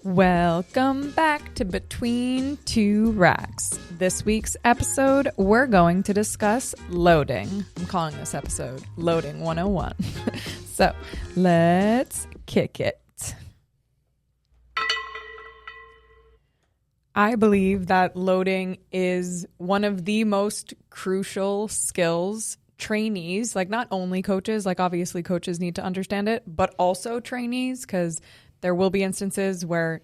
Welcome back to Between Two Racks. This week's episode, we're going to discuss loading. I'm calling this episode Loading 101. So let's kick it. I believe that loading is one of the most crucial skills trainees, like not only coaches, like obviously coaches need to understand it, but also trainees, because there will be instances where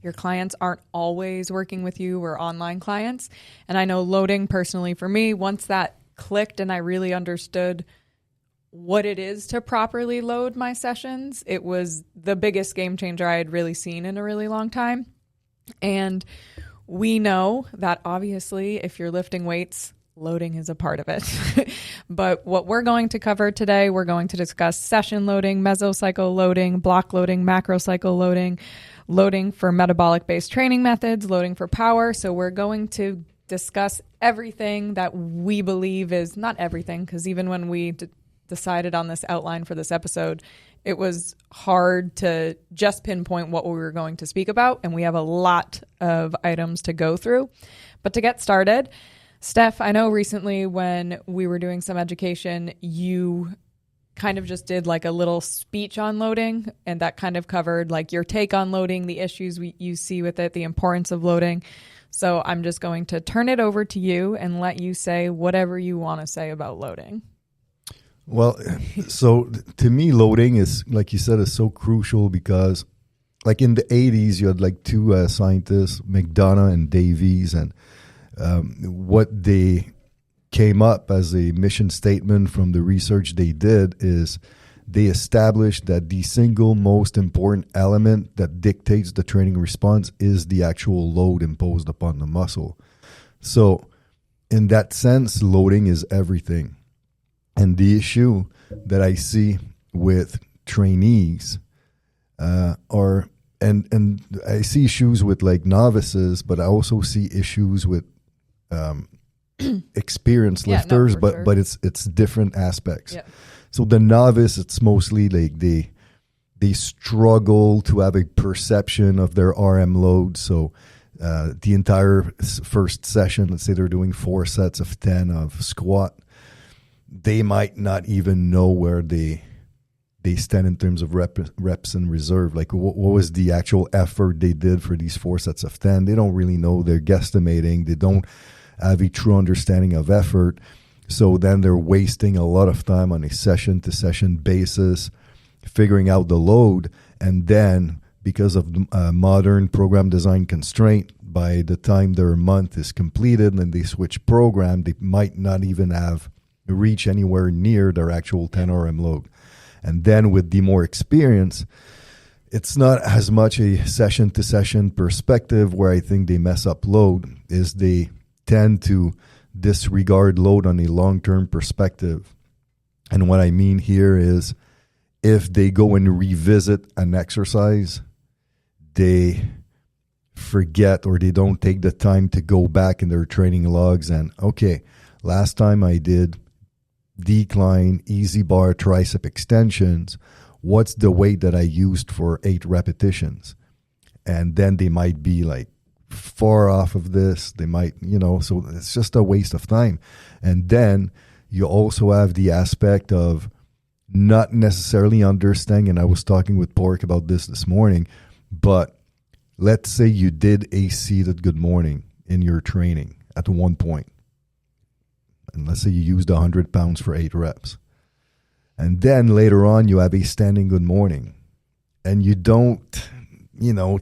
your clients aren't always working with you or online clients. And I know loading personally for me, once that clicked and I really understood what it is to properly load my sessions, it was the biggest game changer I had really seen in a really long time. And we know that obviously if you're lifting weights, loading is a part of it. But what we're going to cover today, we're going to discuss session loading, mesocycle loading, block loading, macrocycle loading, loading for metabolic-based training methods, loading for power. So we're going to discuss everything that we believe is, not everything, because even when we decided on this outline for this episode, it was hard to just pinpoint what we were going to speak about, and we have a lot of items to go through. But to get started, Steph, I know recently when we were doing some education, you kind of just did like a little speech on loading, and that kind of covered like your take on loading, the issues you see with it, the importance of loading. So I'm just going to turn it over to you and let you say whatever you want to say about loading. Well, so to me, loading is, like you said, is so crucial because like in the 80s, you had like two scientists, McDonough and Davies, and what they came up as a mission statement from the research they did is they established that the single most important element that dictates the training response is the actual load imposed upon the muscle. So in that sense, loading is everything. And the issue that I see with trainees are, and I see issues with like novices, but I also see issues with experienced lifters, but it's different aspects. Yeah. So the novice, it's mostly like they struggle to have a perception of their RM load. So the entire first session, let's say they're doing 4 sets of 10 of squat, they might not even know where they stand in terms of reps in reserve. Like what was the actual effort they did for these 4 sets of 10? They don't really know. They're guesstimating. They don't have a true understanding of effort. So then they're wasting a lot of time on a session-to-session basis, figuring out the load. And then because of modern program design constraint, by the time their month is completed and they switch program, they might not even have reach anywhere near their actual 10 RM load. And then with the more experience, it's not as much a session-to-session perspective where I think they mess up load, is they tend to disregard load on a long-term perspective. And what I mean here is if they go and revisit an exercise, they forget or they don't take the time to go back in their training logs and, okay, last time I did decline, easy bar, tricep extensions, what's the weight that I used for 8 repetitions? And then they might be like far off of this. They might, so it's just a waste of time. And then you also have the aspect of not necessarily understanding, and I was talking with Pork about this morning, but let's say you did a seated good morning in your training at one point. And let's say you used 100 pounds for 8 reps. And then later on, you have a standing good morning. And you don't,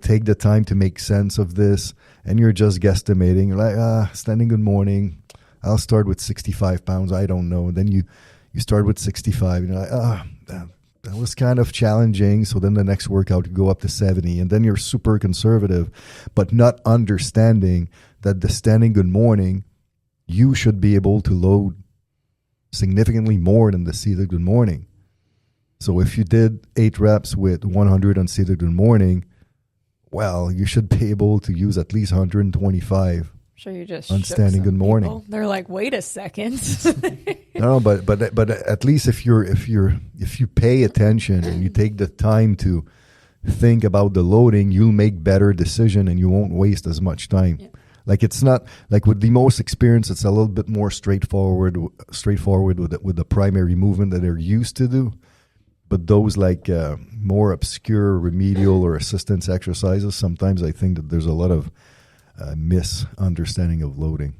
take the time to make sense of this. And you're just guesstimating. You're like, standing good morning. I'll start with 65 pounds. I don't know. And then you start with 65. And you're like, that was kind of challenging. So then the next workout you go up to 70. And then you're super conservative. But not understanding that the standing good morning, you should be able to load significantly more than the seated good morning. So if you did 8 reps with 100 on seated good morning, well, you should be able to use at least 125 Sure, you just on standing good morning. People. They're like, wait a second. No, but at least if you pay attention and you take the time to think about the loading, you'll make better decision and you won't waste as much time. Yeah. Like it's not like with the most experience, it's a little bit more straightforward with the primary movement that they're used to do. But those like more obscure remedial or assistance exercises, sometimes I think that there's a lot of misunderstanding of loading.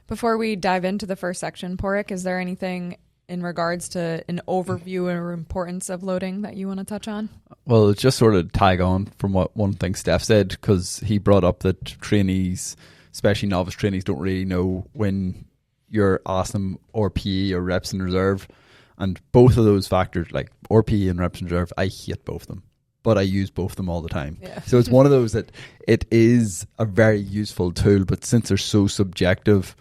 Before we dive into the first section, Porrick, is there anything in regards to an overview or importance of loading that you want to touch on? Well, it's just sort of tag on from what one thing Steph said, because he brought up that trainees, especially novice trainees, don't really know when you're asking them RPE or reps in reserve. And both of those factors, like RPE and reps in reserve, I hate both of them, but I use both of them all the time. Yeah. So it's one of those that it is a very useful tool, but since they're so subjective,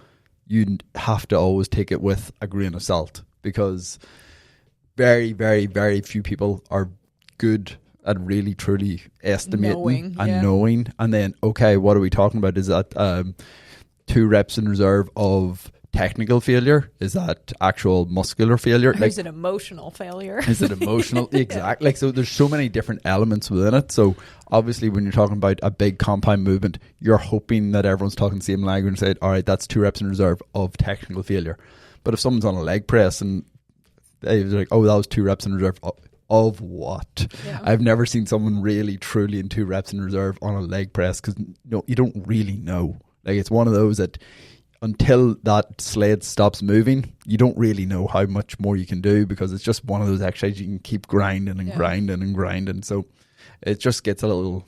you have to always take it with a grain of salt, because very, very, very few people are good at really, truly estimating knowing. And then, okay, what are we talking about? Is that 2 reps in reserve of technical failure? Is that actual muscular failure? Or is it emotional failure? Is it emotional? Exactly. Like, so there's so many different elements within it. So obviously when you're talking about a big compound movement, you're hoping that everyone's talking the same language and say, all right, that's 2 reps in reserve of technical failure. But if someone's on a leg press and they're like, oh, that was 2 reps in reserve of what? Yeah. I've never seen someone really truly in 2 reps in reserve on a leg press, because you don't really know. Like, it's one of those that until that sled stops moving, you don't really know how much more you can do, because it's just one of those exercises you can keep grinding and grinding and grinding. So it just gets a little,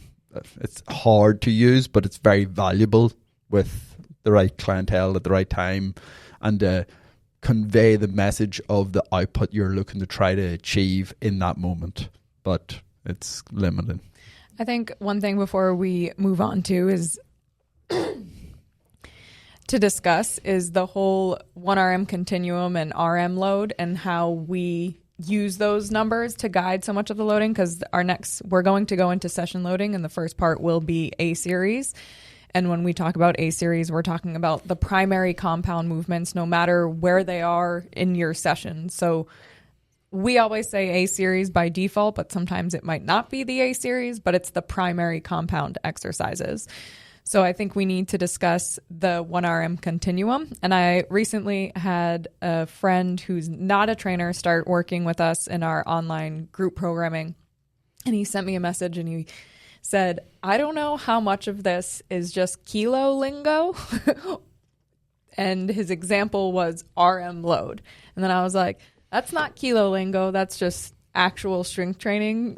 it's hard to use, but it's very valuable with the right clientele at the right time, and convey the message of the output you're looking to try to achieve in that moment. But it's limited. I think one thing before we move on to is to discuss is the whole 1RM continuum and RM load, and how we use those numbers to guide so much of the loading, because we're going to go into session loading, and the first part will be A series. And when we talk about A series, we're talking about the primary compound movements, no matter where they are in your session. So we always say A series by default, but sometimes it might not be the A series, but it's the primary compound exercises. So I think we need to discuss the 1RM continuum. And I recently had a friend who's not a trainer start working with us in our online group programming. And he sent me a message and he said, I don't know how much of this is just kilo lingo. And his example was RM load. And then I was like, that's not kilo lingo. That's just actual strength training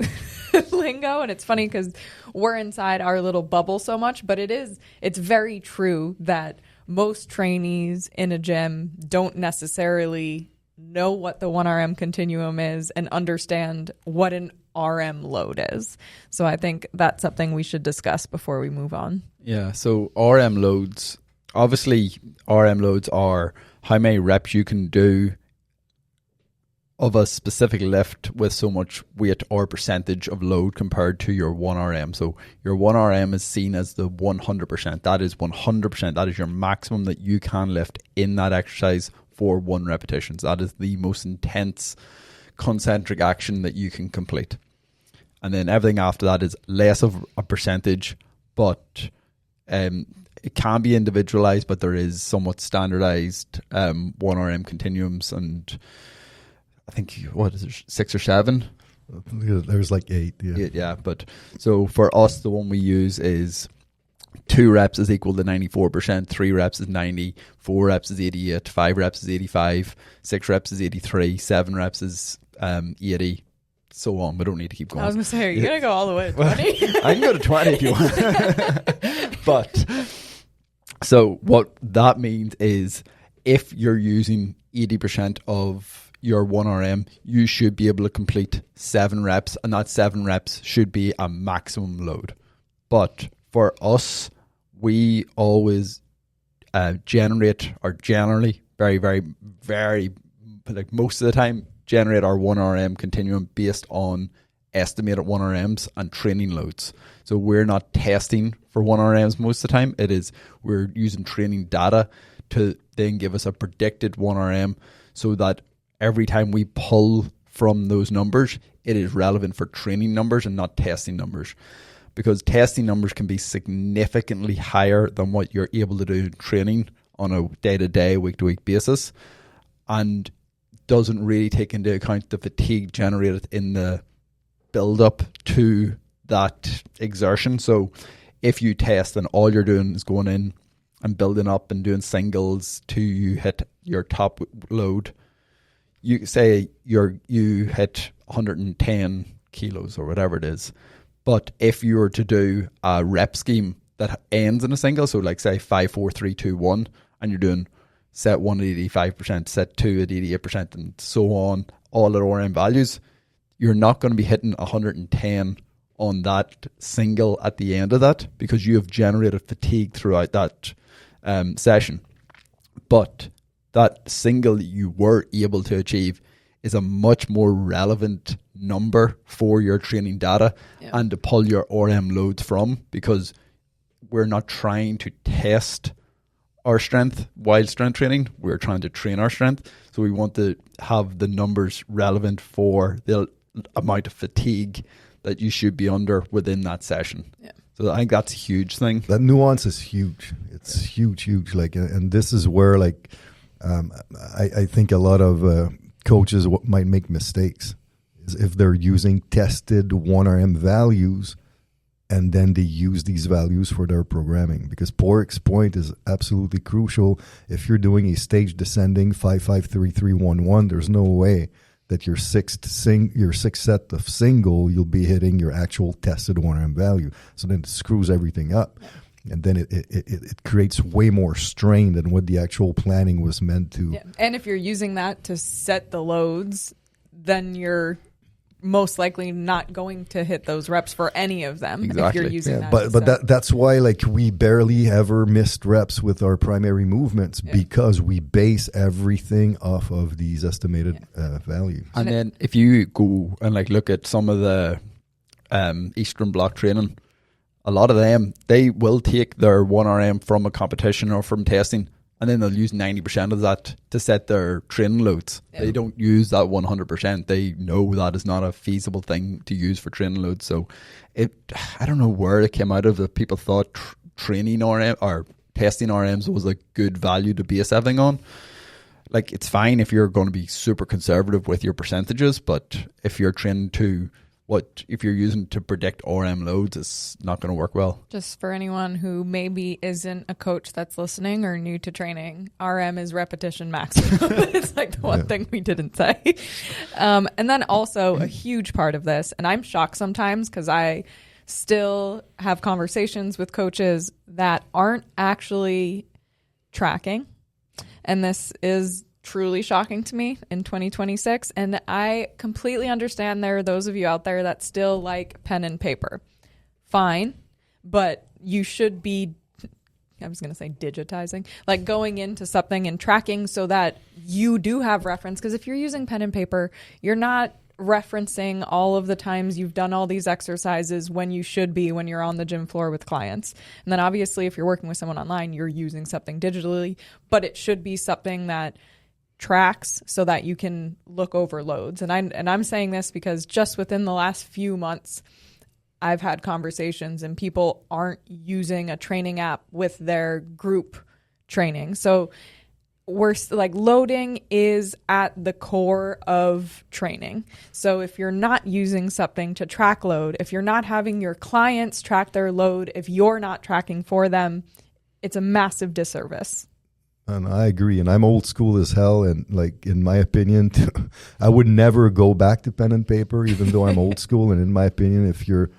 lingo. And it's funny because we're inside our little bubble so much, but it's very true that most trainees in a gym don't necessarily know what the 1RM continuum is and understand what an RM load is. So I think that's something we should discuss before we move on. Yeah, so RM loads, obviously RM loads are how many reps you can do of a specific lift with so much weight or percentage of load compared to your 1RM. So your 1RM is seen as the 100%. That is 100%. That is your maximum that you can lift in that exercise for 1 repetition. So that is the most intense concentric action that you can complete. And then everything after that is less of a percentage, but it can be individualized, but there is somewhat standardized 1RM continuums, and I think, what is it, 6 or 7? There's like 8. Yeah. 8, yeah. But so for us, the one we use is 2 reps is equal to 94%, 3 reps is 90, 4 reps is 88, 5 reps is 85, 6 reps is 83, 7 reps is 80, so on. We don't need to keep going. I was going to say, are you going to go all the way to 20? I can go to 20 if you want. But so what that means is if you're using 80% of your 1RM, you should be able to complete 7 reps, and that 7 reps should be a maximum load. But for us, we always generally, very, very, very, like most of the time, generate our 1RM continuum based on estimated 1RMs and training loads. So we're not testing for 1RMs most of the time. We're using training data to then give us a predicted 1RM, so that every time we pull from those numbers, it is relevant for training numbers and not testing numbers, because testing numbers can be significantly higher than what you're able to do in training on a day-to-day, week-to-week basis, and doesn't really take into account the fatigue generated in the build-up to that exertion. So if you test and all you're doing is going in and building up and doing singles to you hit your top load, you say you hit 110 kilos or whatever it is. But if you were to do a rep scheme that ends in a single, so like say 5, 4, 3, 2, 1, and you're doing set 1 at 85%, set 2 at 88%, and so on, all at RM values, you're not going to be hitting 110 on that single at the end of that, because you have generated fatigue throughout that session. But that single you were able to achieve is a much more relevant number for your training data and to pull your RM loads from, because we're not trying to test our strength while strength training. We're trying to train our strength. So we want to have the numbers relevant for the amount of fatigue that you should be under within that session. Yeah. So I think that's a huge thing. That nuance is huge. It's huge. Like, and this is where, like, I think a lot of coaches might make mistakes is if they're using tested 1RM values and then they use these values for their programming, because Porrick's point is absolutely crucial. If you're doing a stage descending 5-5-3-3-1-1, there's no way that your sixth set of single, you'll be hitting your actual tested 1RM value. So then it screws everything up. And then it creates way more strain than what the actual planning was meant to. Yeah. And if you're using that to set the loads, then you're most likely not going to hit those reps for any of them. Exactly. If you're using that. But that's why, like, we barely ever missed reps with our primary movements, because we base everything off of these estimated values. And then if you go and like look at some of the Eastern Bloc training, a lot of them, they will take their 1RM from a competition or from testing, and then they'll use 90% of that to set their training loads. Yeah. They don't use that 100%. They know that is not a feasible thing to use for training loads. So I don't know where it came out of that people thought training RM or testing RMs was a good value to base everything on. Like, it's fine if you're going to be super conservative with your percentages, but if you're training to if you're using to predict RM loads, it's not going to work well. Just for anyone who maybe isn't a coach that's listening or new to training, RM is repetition maximum. It's like the one thing we didn't say. And then also a huge part of this, and I'm shocked sometimes because I still have conversations with coaches that aren't actually tracking. And this is truly shocking to me in 2026, and I completely understand there are those of you out there that still like pen and paper. Fine, but you should be, I was going to say digitizing, like going into something and tracking so that you do have reference, because if you're using pen and paper, you're not referencing all of the times you've done all these exercises when you should be when you're on the gym floor with clients. And then obviously if you're working with someone online, you're using something digitally, but it should be something that tracks so that you can look over loads. And I'm saying this because just within the last few months, I've had conversations and people aren't using a training app with their group training. So we're like, loading is at the core of training. So if you're not using something to track load, if you're not having your clients track their load, if you're not tracking for them, it's a massive disservice. And I agree, and I'm old school as hell, and like, in my opinion, I would never go back to pen and paper, even though I'm old school. And in my opinion, if you're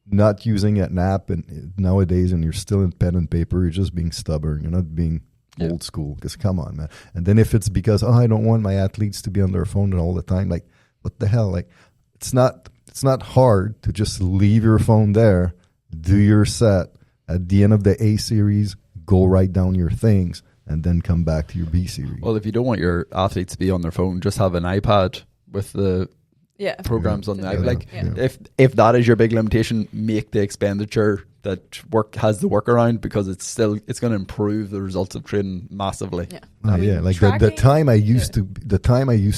not using an app and nowadays and you're still in pen and paper, you're just being stubborn. You're not being old school, because come on, man. And then if it's because, I don't want my athletes to be on their phone all the time, like, what the hell? Like, it's not hard to just leave your phone there, do your set. At the end of the A series, go write down your things, and then come back to your B series. Well, if you don't want your athletes to be on their phone, just have an iPad with the programs on the iPad. Like, if that is your big limitation, make the expenditure that has the workaround, because it's going to improve the results of training massively. Yeah. Like the time I used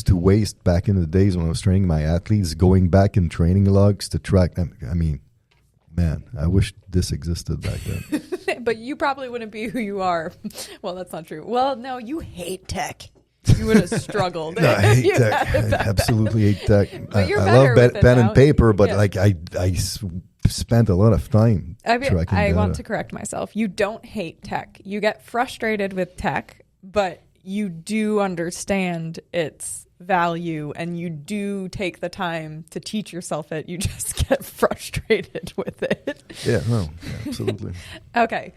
to waste back in the days when I was training my athletes, going back in training logs to track them. I mean, man, I wish this existed back then. But you probably wouldn't be who you are. Well, that's not true. Well, no, you hate tech. You would have struggled. No, I hate tech. I absolutely hate tech. I love pen now. and paper, but like I spent a lot of time tracking data. Want to correct myself. You don't hate tech. You get frustrated with tech, but you do understand its value and you do take the time to teach yourself it. You just get frustrated with it. Yeah, no, absolutely. Okay.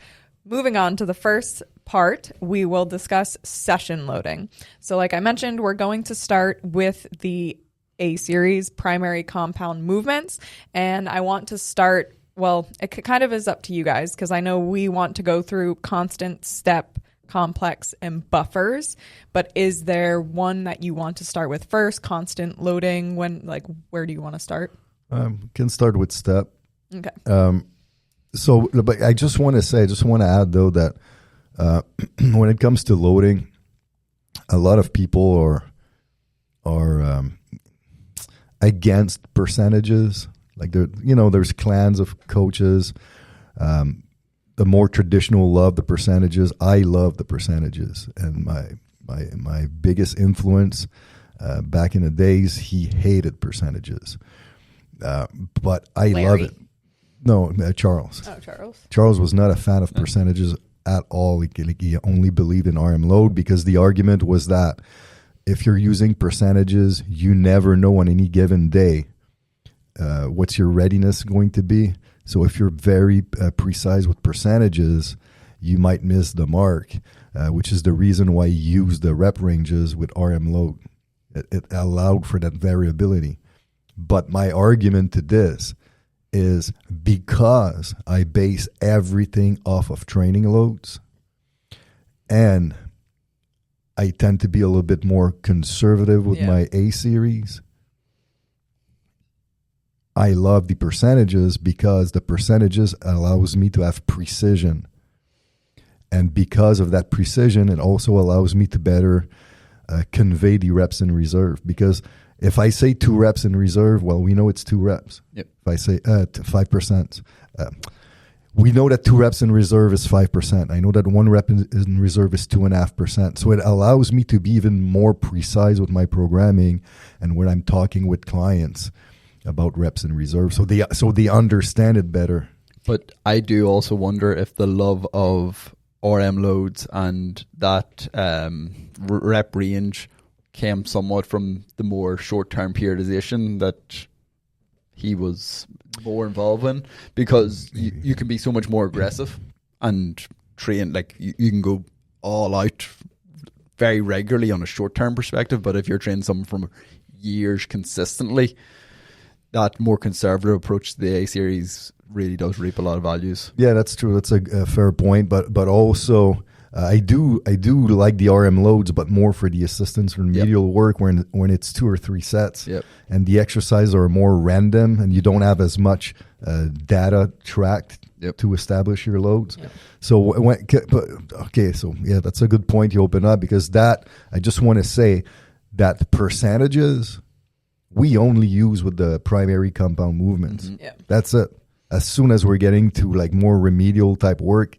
Moving on to the first part, we will discuss session loading. So like I mentioned, we're going to start with the A series primary compound movements. And I want to start, well, it kind of is up to you guys, because I know we want to go through constant, step, complex, and buffers. But is there one that you want to start with first? Constant, loading, where do you want to start? Can start with step. Okay. So, but I just want to add though that when it comes to loading, a lot of people are against percentages. Like there's clans of coaches. The more traditional love the percentages. I love the percentages, and my biggest influence back in the days, he hated percentages, but I love it. No, Charles. Oh, Charles. Charles was not a fan of percentages at all. He only believed in RM load, because the argument was that if you're using percentages, you never know on any given day what's your readiness going to be. So if you're very precise with percentages, you might miss the mark, which is the reason why you use the rep ranges with RM load. It allowed for that variability. But my argument to this is because I base everything off of training loads, and I tend to be a little bit more conservative with my A series. I love the percentages because the percentages allows me to have precision. And because of that precision, it also allows me to better convey the reps in reserve. Because if I say 2 reps in reserve, well, we know it's 2 reps. Yep. If I say 5%, we know that 2 reps in reserve is 5%. I know that 1 rep in reserve is 2.5%. So it allows me to be even more precise with my programming and when I'm talking with clients about reps in reserve. So they understand it better. But I do also wonder if the love of RM loads and that rep range came somewhat from the more short-term periodization that he was more involved in, because you can be so much more aggressive and train, like you can go all out very regularly on a short-term perspective, but if you're training someone from years consistently, that more conservative approach to the A series really does reap a lot of values. Yeah, that's true. That's a fair point, but also I do like the RM loads, but more for the assistance remedial work when it's 2 or 3 sets, and the exercises are more random, and you don't have as much data tracked to establish your loads. So that's a good point you open up, because that I just want to say that the percentages we only use with the primary compound movements. That's it. As soon as we're getting to like more remedial type work,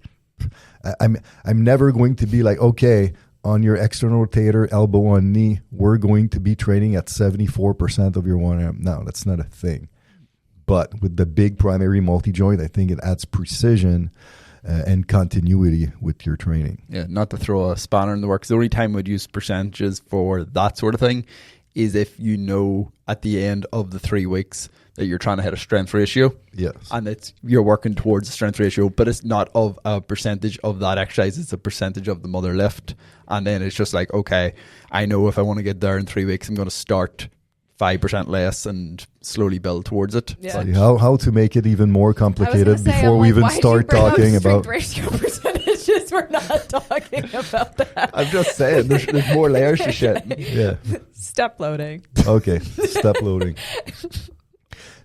I'm never going to be like, okay, on your external rotator, elbow on knee, we're going to be training at 74% of your 1RM. No, that's not a thing. But with the big primary multi-joint, I think it adds precision and continuity with your training. Yeah, not to throw a spanner in the works. The only time we'd use percentages for that sort of thing is if you know at the end of the 3 weeks that you're trying to hit a strength ratio. Yes. And you're working towards the strength ratio, but it's not of a percentage of that exercise, it's a percentage of the mother lift. And then it's just like, okay, I know if I want to get there in 3 weeks, I'm going to start 5% less and slowly build towards it. Yeah. How to make it even more complicated before we even start talking about ratio percentages. We're not talking about that. I'm just saying there's more layers to shit. Yeah. Step loading. Okay, step loading.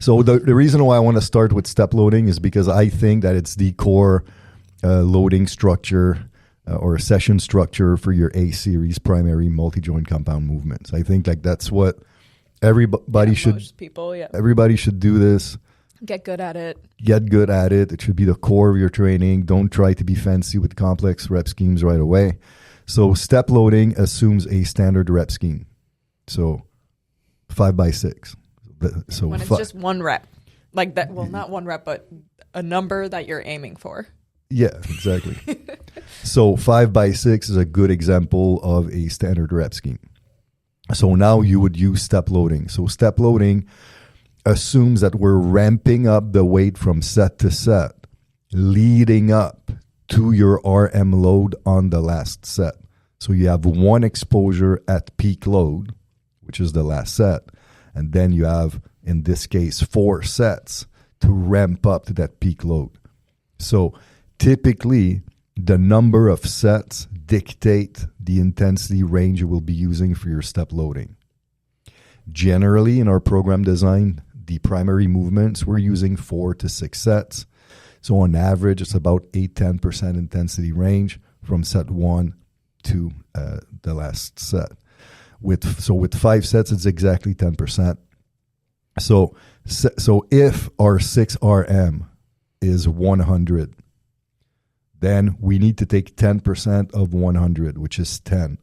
So the reason why I want to start with step loading is because I think that it's the core loading structure or session structure for your A series primary multi-joint compound movements. I think like that's what everybody should. Most people, everybody should do this. Get good at it. It should be the core of your training. Don't try to be fancy with complex rep schemes right away. So step loading assumes a standard rep scheme. So 5x6. So when it's just one rep, like that. Well, not one rep, but a number that you're aiming for. Yeah, exactly. So 5x6 is a good example of a standard rep scheme. So now you would use step loading. So step loading assumes that we're ramping up the weight from set to set, leading up to your RM load on the last set. So you have one exposure at peak load, which is the last set. And then you have, in this case, 4 sets to ramp up to that peak load. So typically, the number of sets dictate the intensity range you will be using for your step loading. Generally, in our program design, the primary movements, we're using 4 to 6 sets. So on average, it's about 8-10% intensity range from set 1 to the last set. With 5 sets, it's exactly 10%. So if our 6RM is 100, then we need to take 10% of 100, which is 10.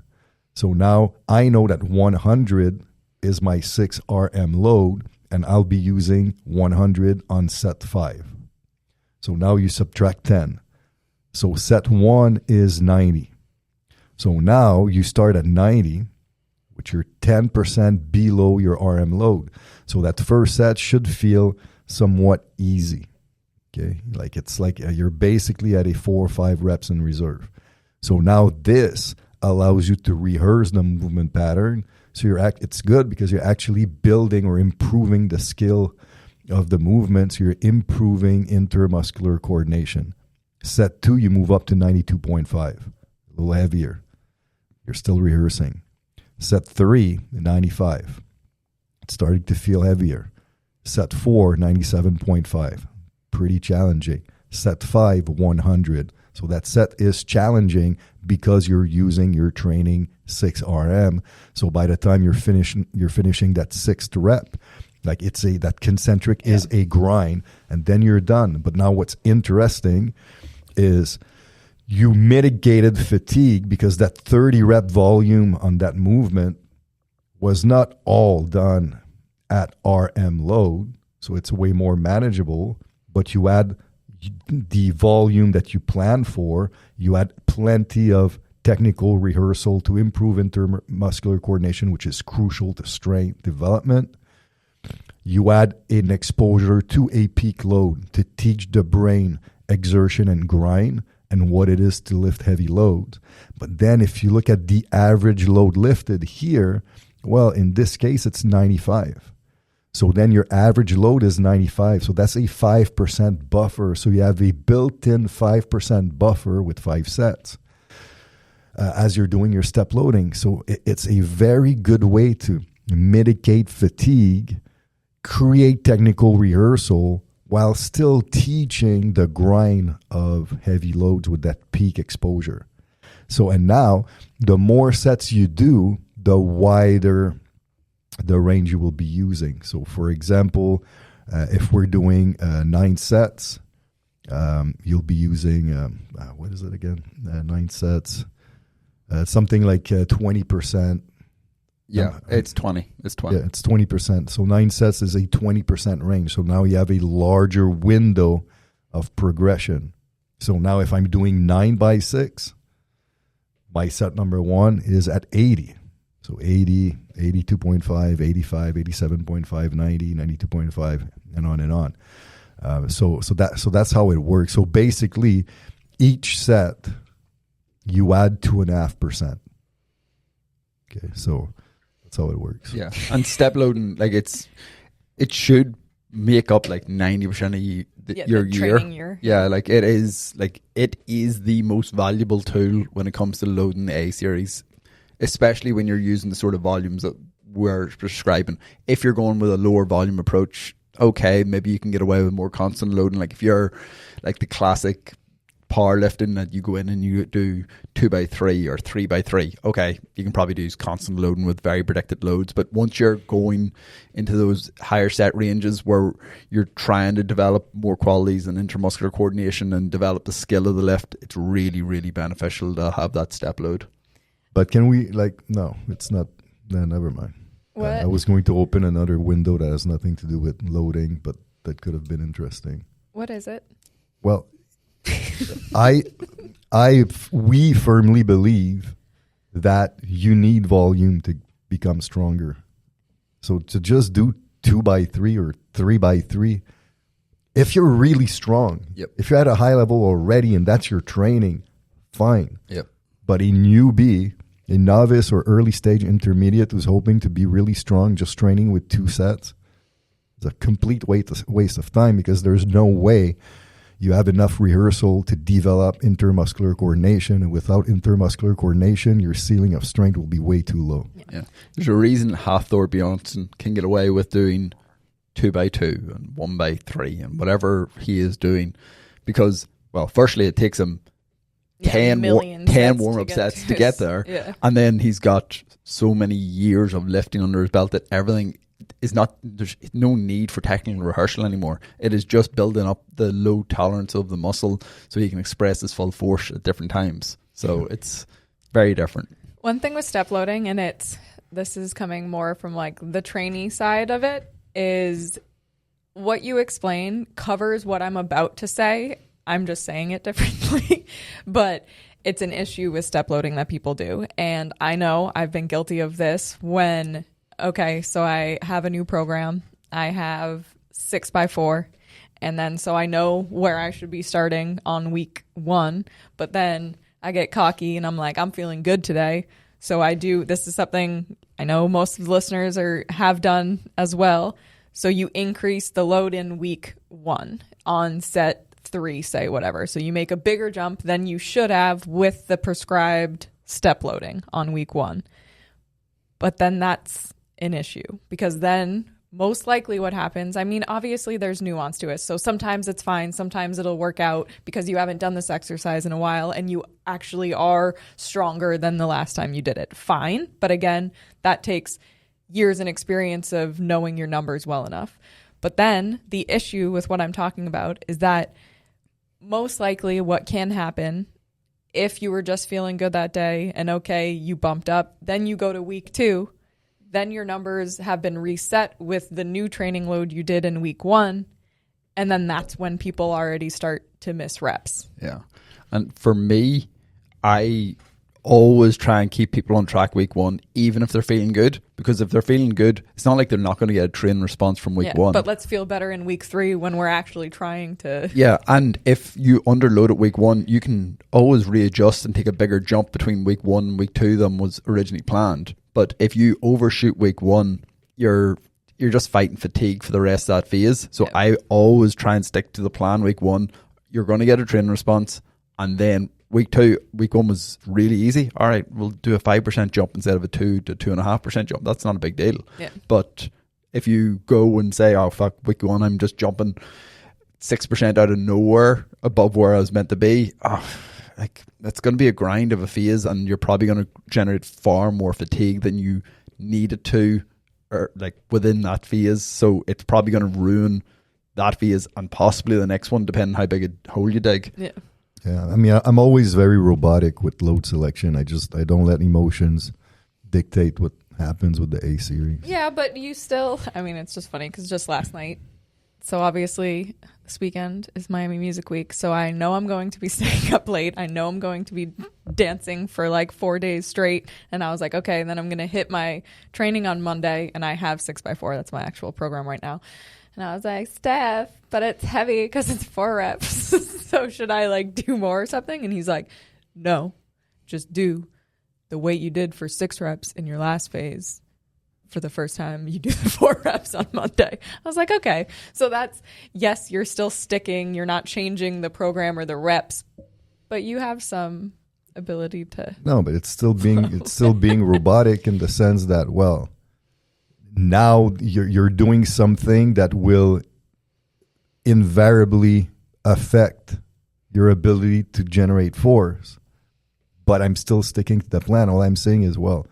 So now I know that 100 is my 6RM load, and I'll be using 100 on set 5. So now you subtract 10. So set 1 is 90. So now you start at 90, which you're 10% below your RM load. So that first set should feel somewhat easy. Okay, like it's like you're basically at a 4 or 5 reps in reserve. So now this allows you to rehearse the movement pattern. So it's good because you're actually building or improving the skill of the movement. So you're improving intermuscular coordination. Set 2, you move up to 92.5, a little heavier. You're still rehearsing. Set 3, 95. It's starting to feel heavier. Set 4, 97.5. Pretty challenging. Set 5, 100. So that set is challenging because you're using your training 6RM. So by the time you're finishing that 6th rep, like that concentric is a grind, and then you're done. But now what's interesting is you mitigated fatigue because that 30 rep volume on that movement was not all done at RM load. So it's way more manageable, but you add the volume that you plan for, you add plenty of technical rehearsal to improve intermuscular coordination, which is crucial to strength development. You add an exposure to a peak load to teach the brain exertion and grind and what it is to lift heavy loads. But then if you look at the average load lifted here, well, in this case, it's 95. So then your average load is 95. So that's a 5% buffer. So you have a built-in 5% buffer with 5 sets as you're doing your step loading. So it's a very good way to mitigate fatigue, create technical rehearsal, while still teaching the grind of heavy loads with that peak exposure. So, and now, the more sets you do, the wider the range you will be using. So, for example, if we're doing 9 sets, you'll be using, what is it again? 9 sets, something like 20%. Yeah, it's 20. It's 20. Yeah, it's 20%. So 9 sets is a 20% range. So now you have a larger window of progression. So now if I'm doing 9x6, my set number 1 is at 80. So 80, 82.5, 85, 87.5, 90, 92.5, and on and on. So that's how it works. So basically, each set you add 2.5%. Okay, so that's how it works. Yeah, and step loading, like it should make up like 90% of your year. Yeah, like it is the most valuable tool when it comes to loading the A series, especially when you're using the sort of volumes that we're prescribing. If you're going with a lower volume approach, okay, maybe you can get away with more constant loading. Like if you're like the classic powerlifting that you go in and you do 2x3 or 3x3, okay, you can probably do constant loading with very predicted loads. But once you're going into those higher set ranges where you're trying to develop more qualities and intermuscular coordination and develop the skill of the lift, it's really, really beneficial to have that step load. But can we, like, no, it's not, no, never mind. What? I was going to open another window that has nothing to do with loading, but that could have been interesting. What is it? Well, we firmly believe that you need volume to become stronger. So to just do 2x3 or 3x3, if you're really strong, if you're at a high level already and that's your training, fine. But a newbie, a novice or early stage intermediate who's hoping to be really strong, just training with 2 sets, it's a complete waste of time, because there's no way you have enough rehearsal to develop intermuscular coordination. And without intermuscular coordination, your ceiling of strength will be way too low. Yeah. There's a reason Hathor Bjornsson can get away with doing 2x2 and 1x3 and whatever he is doing, because, well, firstly, it takes him 10 warm-up sets to get there. Yeah. And then he's got so many years of lifting under his belt that everything is not, there's no need for technical rehearsal anymore. It is just building up the low tolerance of the muscle so he can express his full force at different times. So it's very different. One thing with step loading, and this is coming more from like the trainee side of it, is what you explain covers what I'm about to say. I'm just saying it differently, but it's an issue with step loading that people do. And I know I've been guilty of this when, okay, so I have a new program. I have 6x4. And then so I know where I should be starting on week 1. But then I get cocky and I'm like, I'm feeling good today. So this is something I know most of the listeners have done as well. So you increase the load in week 1 on set 3, say, whatever. So you make a bigger jump than you should have with the prescribed step loading on week 1. But then that's an issue, because then most likely what happens, I mean, obviously there's nuance to it. So sometimes it's fine. Sometimes it'll work out because you haven't done this exercise in a while and you actually are stronger than the last time you did it. Fine. But again, that takes years and experience of knowing your numbers well enough. But then the issue with what I'm talking about is that most likely what can happen, if you were just feeling good that day and okay, you bumped up, then you go to week 2, then your numbers have been reset with the new training load you did in week 1. And then that's when people already start to miss reps. Yeah. And for me, I always try and keep people on track week 1, even if they're feeling good, because if they're feeling good, it's not like they're not going to get a training response from week 1. But let's feel better in week 3 when we're actually trying to. Yeah. And if you underload at week 1, you can always readjust and take a bigger jump between week 1 and week 2 than was originally planned. But if you overshoot week 1, you're just fighting fatigue for the rest of that phase. So I always try and stick to the plan week 1. You're going to get a training response, and then week 1 was really easy. All right, we'll do a 5% jump instead of a 2 to 2.5% jump. That's not a big deal. Yeah. But if you go and say, oh, fuck, week 1, I'm just jumping 6% out of nowhere above where I was meant to be, like that's going to be a grind of a phase, and you're probably going to generate far more fatigue than you needed to, or like within that phase. So it's probably going to ruin that phase and possibly the next one, depending how big a hole you dig. Yeah. I mean, I'm always very robotic with load selection. I don't let emotions dictate what happens with the A series. Yeah, but you still, I mean, it's just funny because just last night, so obviously this weekend is Miami Music Week, so I know I'm going to be staying up late. I know I'm going to be dancing for like 4 days straight, and I was like, okay, then I'm going to hit my training on Monday, and I have 6x4. That's my actual program right now. And I was like, Steph, but it's heavy because it's 4 reps. So should I like do more or something? And he's like, no, just do the weight you did for 6 reps in your last phase. For the first time, you do the 4 reps on Monday. I was like, okay. So that's, yes, you're still sticking. You're not changing the program or the reps, but you have some ability to. No, but it's still being robotic in the sense that, well, now you're doing something that will invariably affect your ability to generate force. But I'm still sticking to the plan. All I'm saying is, well,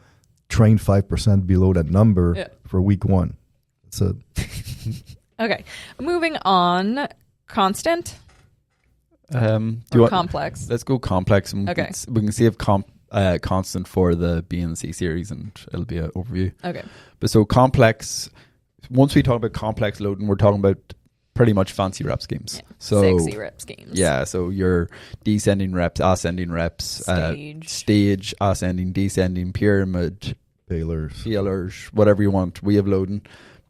train 5% below that number for week 1. That's it. Okay. Moving on. Constant? Complex? Let's go complex. And okay. We can see if constant for the B and C series, and it'll be an overview. Okay. But so complex, once we talk about complex loading, we're talking about pretty much fancy rep schemes. Yeah. So sexy rep schemes. Yeah, so your descending reps, ascending reps, stage, ascending, descending, pyramid, feelers, whatever you want, way of loading.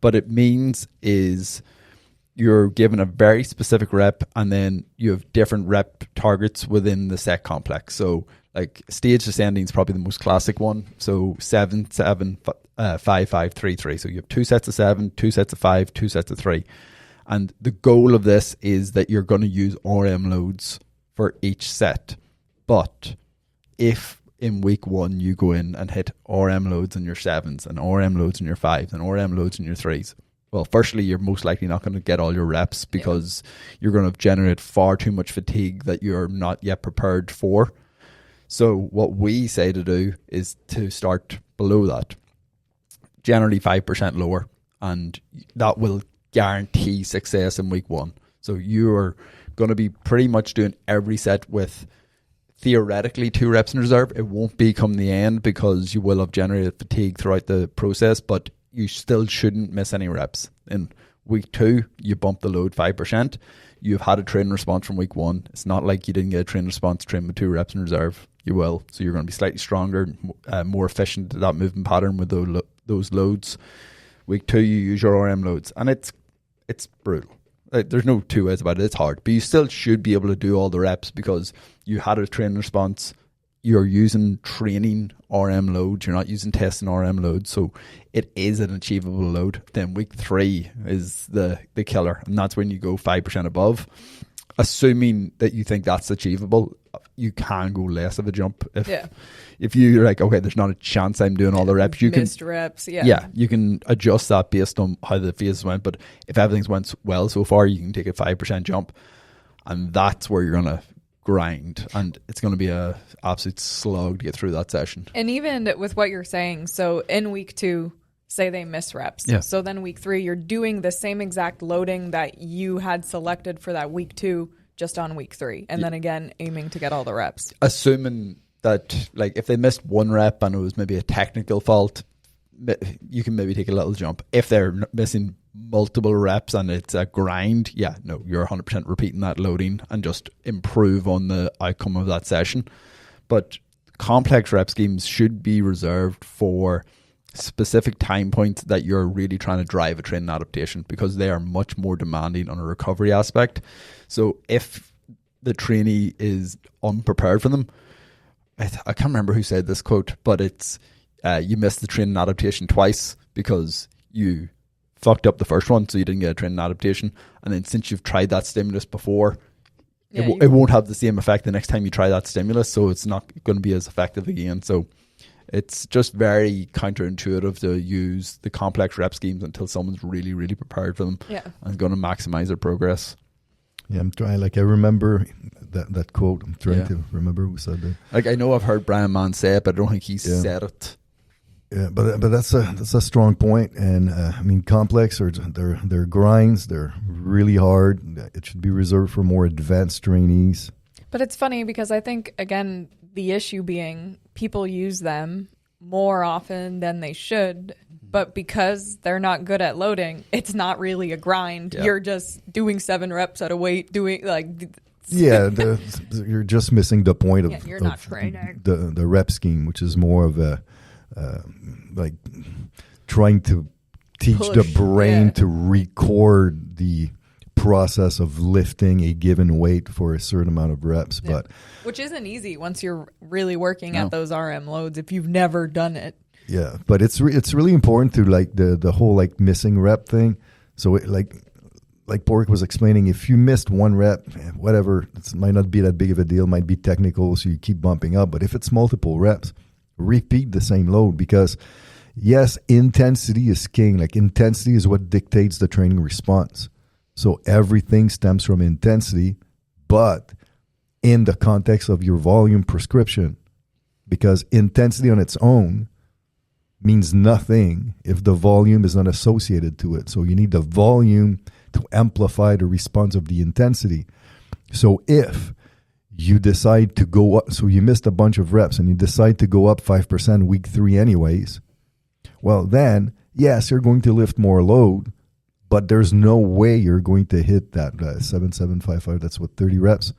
But it means is you're given a very specific rep, and then you have different rep targets within the set complex. So like stage descending is probably the most classic one. So 7, 7, 5, 5, 3, 3. So you have 2 sets of 7, 2 sets of 5, 2 sets of 3. And the goal of this is that you're going to use RM loads for each set. But if in week 1 you go in and hit RM loads in your 7s and RM loads in your 5s and RM loads in your 3s, well, firstly, you're most likely not going to get all your reps because you're going to generate far too much fatigue that you're not yet prepared for. So what we say to do is to start below that, generally 5% lower, and that will guarantee success in week 1. So you're going to be pretty much doing every set with theoretically 2 reps in reserve. It won't become the end because you will have generated fatigue throughout the process, but you still shouldn't miss any reps. In week 2, you bump the load 5%. You've had a training response from week 1. It's not like you didn't get a training response trained with 2 reps in reserve. You will. So you're going to be slightly stronger, more efficient at that movement pattern with those loads. Week 2, you use your RM loads, and it's brutal. There's no two ways about it. It's hard, but you still should be able to do all the reps because you had a training response. You're using training RM loads. You're not using testing RM loads, so it is an achievable load. Then week 3 is the killer, and that's when you go 5% above. Assuming that you think that's achievable, you can go less of a jump. If you're like, okay, there's not a chance I'm doing all the reps, you missed can reps. You can adjust that based on how the phases went. But if everything's went well so far, you can take a 5% jump, and that's where you're gonna grind, and it's going to be a absolute slog to get through that session. And even with what you're saying, so in week 2, say they miss reps. So then week 3, you're doing the same exact loading that you had selected for that week 2 just on week 3, and then again aiming to get all the reps. Assuming that, like, if they missed 1 rep and it was maybe a technical fault, you can maybe take a little jump. If they're missing multiple reps and it's a grind, you're 100% repeating that loading and just improve on the outcome of that session. But complex rep schemes should be reserved for specific time points that you're really trying to drive a training adaptation, because they are much more demanding on a recovery aspect. So if the trainee is unprepared for them, I can't remember who said this quote, but it's you missed the training adaptation twice because you fucked up the first one, so you didn't get a training adaptation, and then since you've tried that stimulus before, it won't have the same effect the next time you try that stimulus, so it's not going to be as effective again. So it's just very counterintuitive to use the complex rep schemes until someone's really, really prepared for them and going to maximize their progress. Yeah, I'm trying. Like, I remember that quote. I'm trying to remember who said that. Like, I know I've heard Brian Mann say it, but I don't think he said it. Yeah, but that's a strong point. And I mean, complex they're grinds. They're really hard. It should be reserved for more advanced trainees. But it's funny because I think, again, the issue being people use them more often than they should. But because they're not good at loading, it's not really a grind. Yeah. You're just doing 7 reps at a weight, doing like... you're just missing the point of, you're not training. The rep scheme, which is more of a like trying to teach the brain to record the process of lifting a given weight for a certain amount of reps. But which isn't easy once you're really working at those RM loads if you've never done it. Yeah, but it's really important to like the whole like missing rep thing. So like Pork was explaining, if you missed 1 rep, whatever, it might not be that big of a deal, might be technical, so you keep bumping up. But if it's multiple reps, repeat the same load, because yes, intensity is king. Like intensity is what dictates the training response. So everything stems from intensity, but in the context of your volume prescription, because intensity on its own means nothing if the volume is not associated to it. So you need the volume to amplify the response of the intensity. So if you decide to go up, so you missed a bunch of reps and you decide to go up 5% week 3 anyways, well then, yes, you're going to lift more load, but there's no way you're going to hit that 7,755, that's what, 30 reps.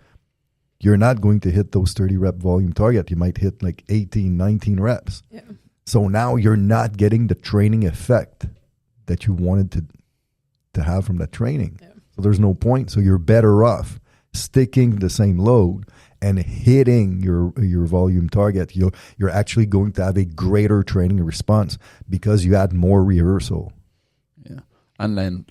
You're not going to hit those 30 rep volume target. You might hit like 18, 19 reps. Yeah. So now you're not getting the training effect that you wanted to have from that training. Yeah. So there's no point. So you're better off sticking the same load and hitting your volume target. You're actually going to have a greater training response because you had more rehearsal. Yeah. And then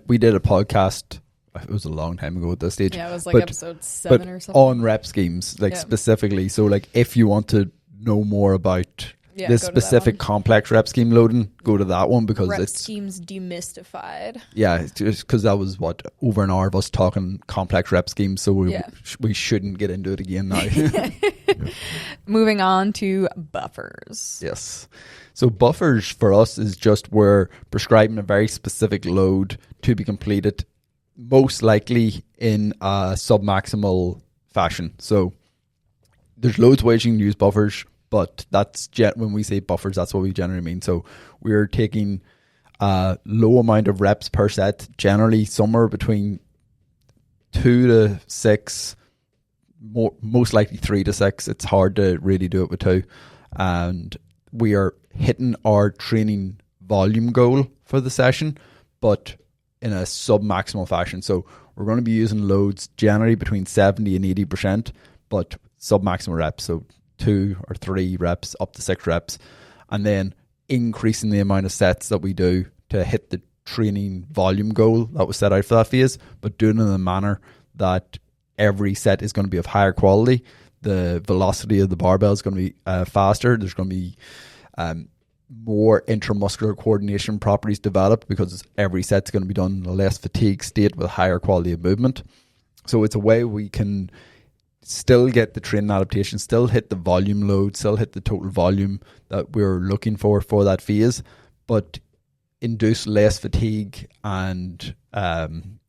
we did a podcast, it was a long time ago at this stage. Yeah, it was like episode 7 or something. On rep schemes, specifically. So if you want to know more about this specific complex rep scheme loading, go to that one because rep it's schemes demystified. Yeah, just because that was over an hour of us talking complex rep schemes, so we shouldn't get into it again now. Moving on to buffers. Yes. So buffers for us is just we're prescribing a very specific load to be completed, most likely in a submaximal fashion. So there's loads of ways you can use buffers, but that's when we say buffers, that's what we generally mean. So we're taking a low amount of reps per set, generally somewhere between 2 to 6, most likely 3 to 6. It's hard to really do it with 2. And we are hitting our training volume goal for the session, but in a sub-maximal fashion. So we're going to be using loads generally between 70 and 80%, but sub-maximal reps. So 2 or 3 reps up to 6 reps, and then increasing the amount of sets that we do to hit the training volume goal that was set out for that phase, but doing it in a manner that every set is going to be of higher quality. The velocity of the barbell is going to be faster. There's going to be more intramuscular coordination properties developed because every set's going to be done in a less fatigue state with higher quality of movement. So it's a way we can still get the training adaptation, still hit the volume load, still hit the total volume that we're looking for that phase, but induce less fatigue and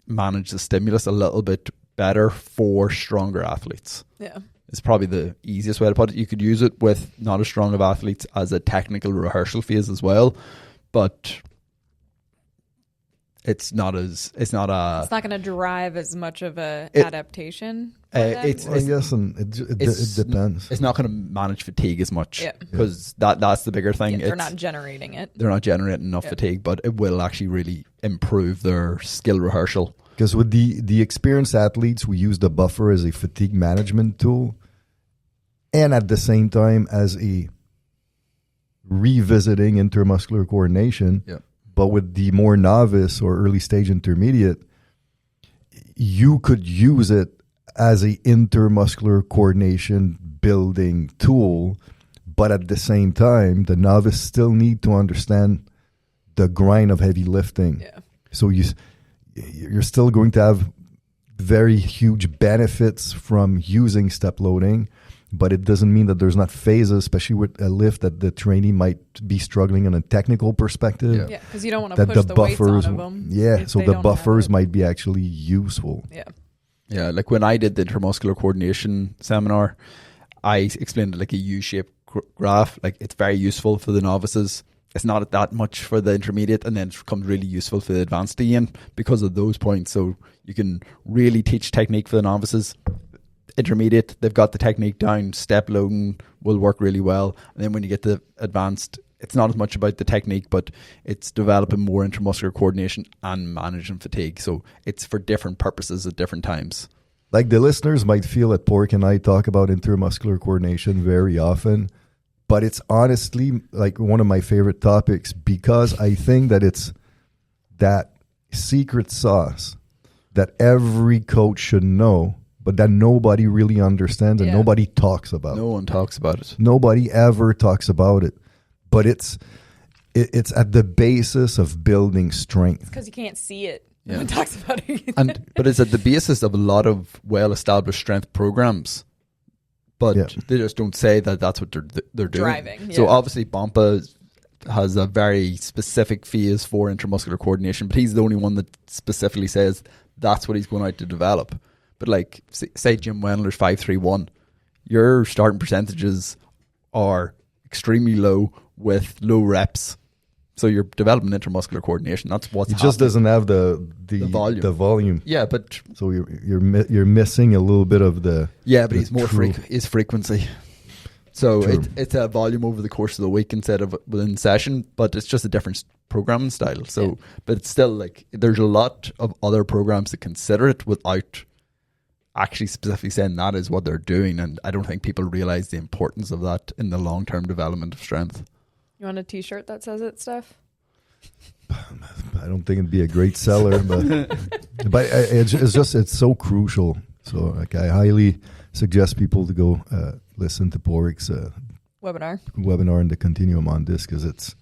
manage the stimulus a little bit better for stronger athletes. Yeah. It's probably the easiest way to put it. You could use it with not as strong of athletes as a technical rehearsal phase as well, but it's not going to drive as much of a adaptation. It depends. It's not going to manage fatigue as much because that's the bigger thing. They're not generating it. They're not generating enough fatigue, but it will actually really improve their skill rehearsal. Because with the experienced athletes, we use the buffer as a fatigue management tool and at the same time as a revisiting intermuscular coordination. Yeah. But with the more novice or early stage intermediate, you could use it as a intermuscular coordination building tool, but at the same time, the novice still need to understand the grind of heavy lifting. Yeah. So you're still going to have very huge benefits from using step loading, but it doesn't mean that there's not phases, especially with a lift that the trainee might be struggling on a technical perspective. Yeah, because you don't want to push the weights on them. Yeah, so the buffers might be actually useful. Yeah. Yeah, like when I did the intramuscular coordination seminar, I explained it like a U-shaped graph. Like it's very useful for the novices. It's not that much for the intermediate, and then it becomes really useful for the advanced again because of those points. So you can really teach technique for the novices. Intermediate, they've got the technique down. Step loading will work really well. And then when you get to advanced, it's not as much about the technique, but it's developing more intramuscular coordination and managing fatigue. So it's for different purposes at different times. Like the listeners might feel that Pork and I talk about intermuscular coordination very often, but it's honestly like one of my favorite topics because I think that it's that secret sauce that every coach should know, but that nobody really understands and nobody talks about. No one talks about it. Nobody ever talks about it. But it's it's at the basis of building strength. Because you can't see it. Yeah. No one talks about it. But it's at the basis of a lot of well-established strength programs. But they just don't say that that's what they're doing. Driving. So obviously Bompa has a very specific phase for intramuscular coordination, but he's the only one that specifically says that's what he's going out to develop. But like, say Jim Wendler's 5-3-1, your starting percentages are extremely low with low reps. So you're developing intramuscular coordination. That's what's happening. It just doesn't have the volume. Yeah, but so you're missing a little bit of the. Yeah, but he's more his frequency. So it's a volume over the course of the week instead of within session, but it's just a different programming style. So, but it's still like there's a lot of other programs that consider it without actually specifically saying that is what they're doing, and I don't think people realize the importance of that in the long-term development of strength. You want a T-shirt that says it, Steph? I don't think it'd be a great seller, but it's so crucial. So like I highly suggest people to go listen to Porrick's webinar in the Continuum on this, because it's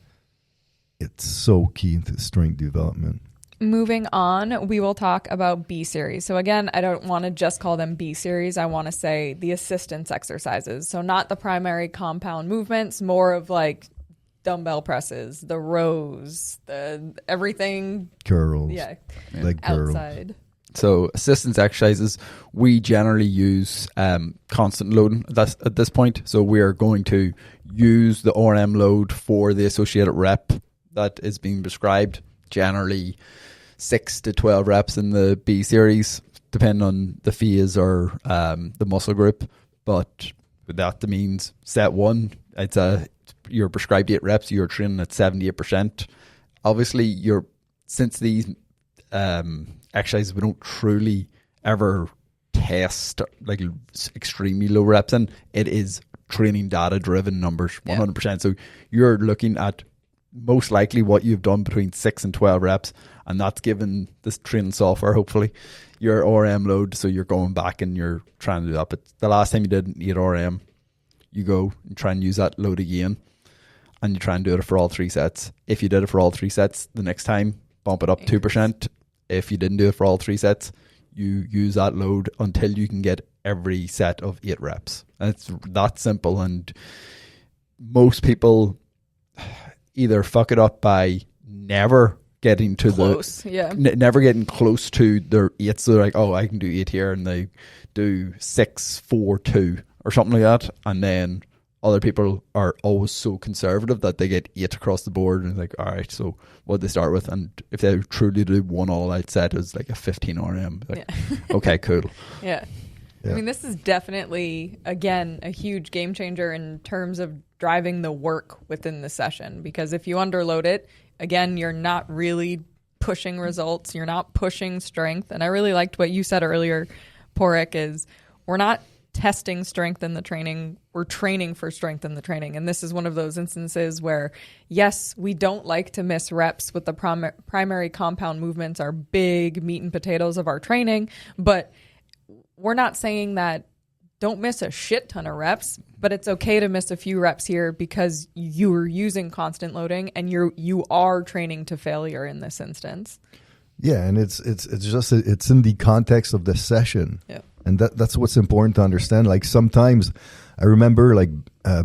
so key to strength development. Moving on, we will talk about B series. So again, I don't want to just call them B series. I want to say the assistance exercises. So not the primary compound movements, more of like dumbbell presses, the rows, the everything. Curls. Yeah. Like outside. Curls. So assistance exercises, we generally use constant loading at this point. So we are going to use the RM load for the associated rep that is being prescribed, generally 6 to 12 reps in the B series, depending on the phase or the muscle group. But that means set one, you're prescribed 8 reps, you're training at 78%. Obviously, since these exercises we don't truly ever test like extremely low reps in, it is training data driven numbers 100%. So you're looking at most likely what you've done between 6 and 12 reps, and that's given this training software hopefully your RM load. So you're going back and you're trying to do that, but the last time you did an 8 RM, you go and try and use that load again, and you try and do it for all 3 sets. If you did it for all 3 sets, the next time bump it up 2%. If you didn't do it for all 3 sets, you use that load until you can get every set of 8 reps. And it's that simple. And most people either fuck it up by never getting to never getting close to their 8. So they're like, oh, I can do 8 here, and they do 6, 4, 2 or something like that. And then other people are always so conservative that they get 8 across the board, and like, all right, so what they start with, and if they truly do one all-out set, is like a 15 RM. Like, okay, cool. Yeah. I mean, this is definitely, again, a huge game changer in terms of driving the work within the session, because if you underload it, again, you're not really pushing results, you're not pushing strength. And I really liked what you said earlier, Porrick, is we're not testing strength in the training, we're training for strength in the training. And this is one of those instances where, yes, we don't like to miss reps with the primary compound movements, are big meat and potatoes of our training, but we're not saying that don't miss a shit ton of reps, but it's okay to miss a few reps here because you're using constant loading and you are training to failure in this instance. Yeah, and it's in the context of the session. Yeah. And that's what's important to understand. Like sometimes I remember like